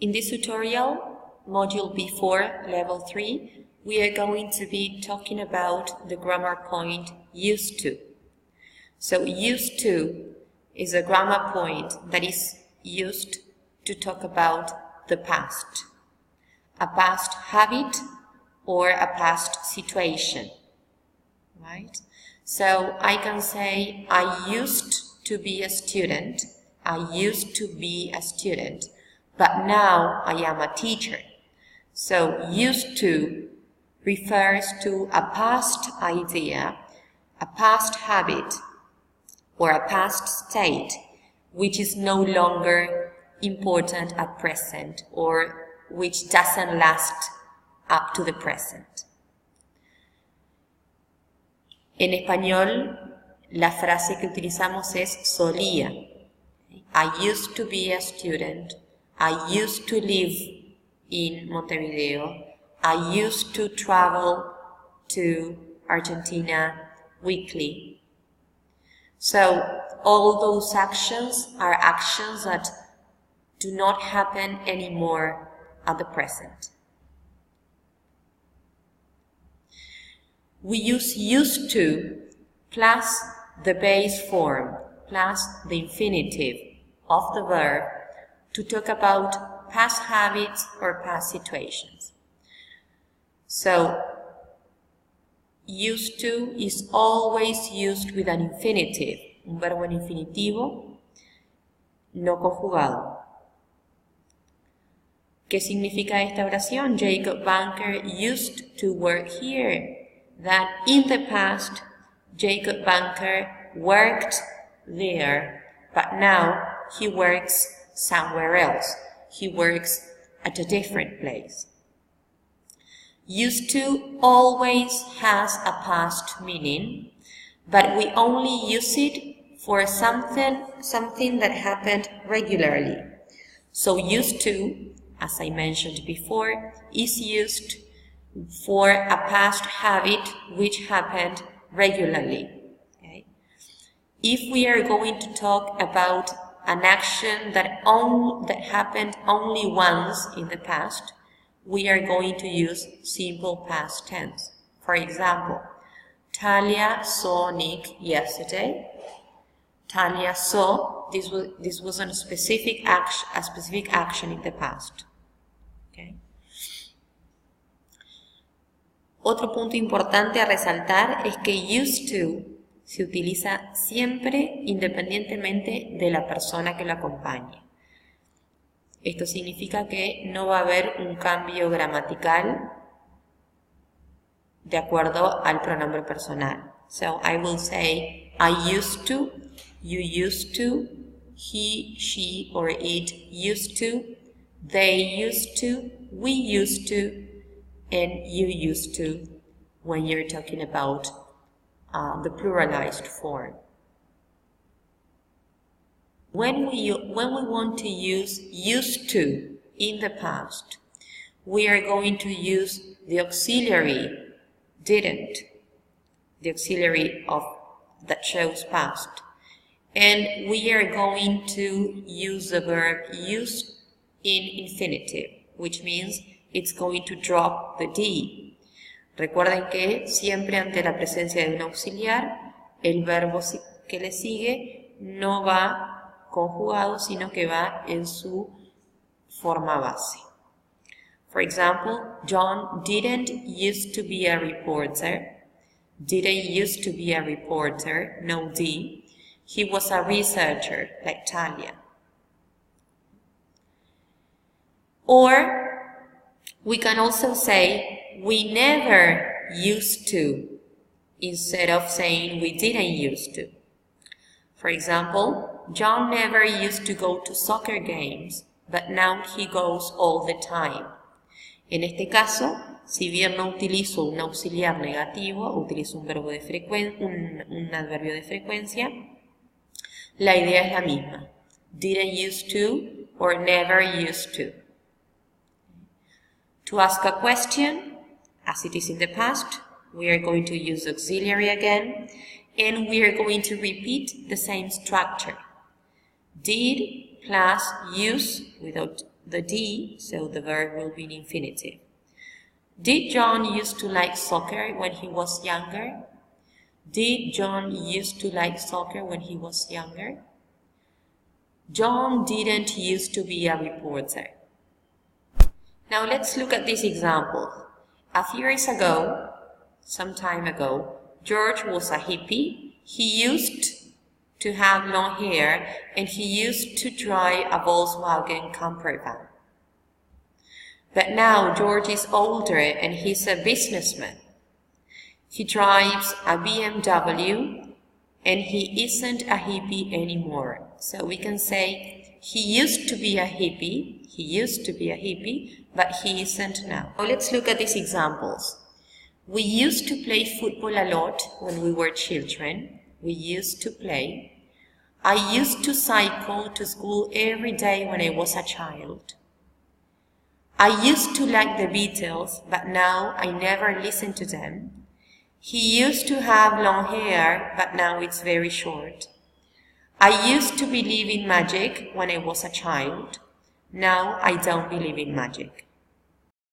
In this tutorial, Module B4, Level 3, we are going to be talking about the grammar point used to. So used to is a grammar point that is used to talk about the past, a past habit or a past situation, right? So I can say, I used to be a student, I used to be a student, but now I am a teacher. So used to refers to a past idea, a past habit, or a past state, which is no longer important at present, or which doesn't last up to the present. En español, la frase que utilizamos es solía. I used to be a student. I used to live in Montevideo. I used to travel to Argentina weekly. So all those actions are actions that do not happen anymore at the present. We use used to plus the base form plus the infinitive of the verb to talk about past habits or past situations. So, used to is always used with an infinitive, un verbo en infinitivo no conjugado. ¿Qué significa esta oración? Jacob Banker used to work here. That in the past, Jacob Banker worked there, but now he works somewhere else. He works at a different place. Used to always has a past meaning, but we only use it for something that happened regularly. So used to, as I mentioned before, is used for a past habit which happened regularly. Okay? If we are going to talk about an action that happened only once in the past, we are going to use simple past tense. For example, Talia saw Nick yesterday. Talia saw, this was a specific action in the past. Okay? Otro punto importante a resaltar es que used to se utiliza siempre independientemente de la persona que lo acompañe. Esto significa que no va a haber un cambio gramatical de acuerdo al pronombre personal. So I will say, I used to, you used to, he, she, or it used to, they used to, we used to, and you used to when you're talking about the pluralized form. When we want to use used to in the past, we are going to use the auxiliary didn't, the auxiliary of that shows past, and we are going to use the verb used in infinitive, which means it's going to drop the D. Recuerden que siempre ante la presencia de un auxiliar, el verbo que le sigue no va conjugado, sino que va en su forma base. For example, John didn't used to be a reporter. Didn't used to be a reporter, no D. He was a researcher, like Talia. Or we can also say, we never used to, instead of saying we didn't used to. For example, John never used to go to soccer games, but now he goes all the time. En este caso, si bien no utilizo un auxiliar negativo, utilizo un verbo de un adverbio de frecuencia, la idea es la misma. Didn't used to or never used to. To ask a question, as it is in the past, we are going to use auxiliary again, and we are going to repeat the same structure. Did plus use without the D, so the verb will be in infinitive. Did John used to like soccer when he was younger? Did John used to like soccer when he was younger? John didn't used to be a reporter. Now let's look at this example. A few years ago, some time ago, George was a hippie. He used to have long hair and he used to drive a Volkswagen camper van. But now George is older and he's a businessman. He drives a BMW and he isn't a hippie anymore. So we can say he used to be a hippie, but he isn't now. Now let's look at these examples. We used to play football a lot when we were children. We used to play. I used to cycle to school every day when I was a child. I used to like the Beatles, but now I never listen to them. He used to have long hair, but now it's very short. I used to believe in magic when I was a child. Now I don't believe in magic.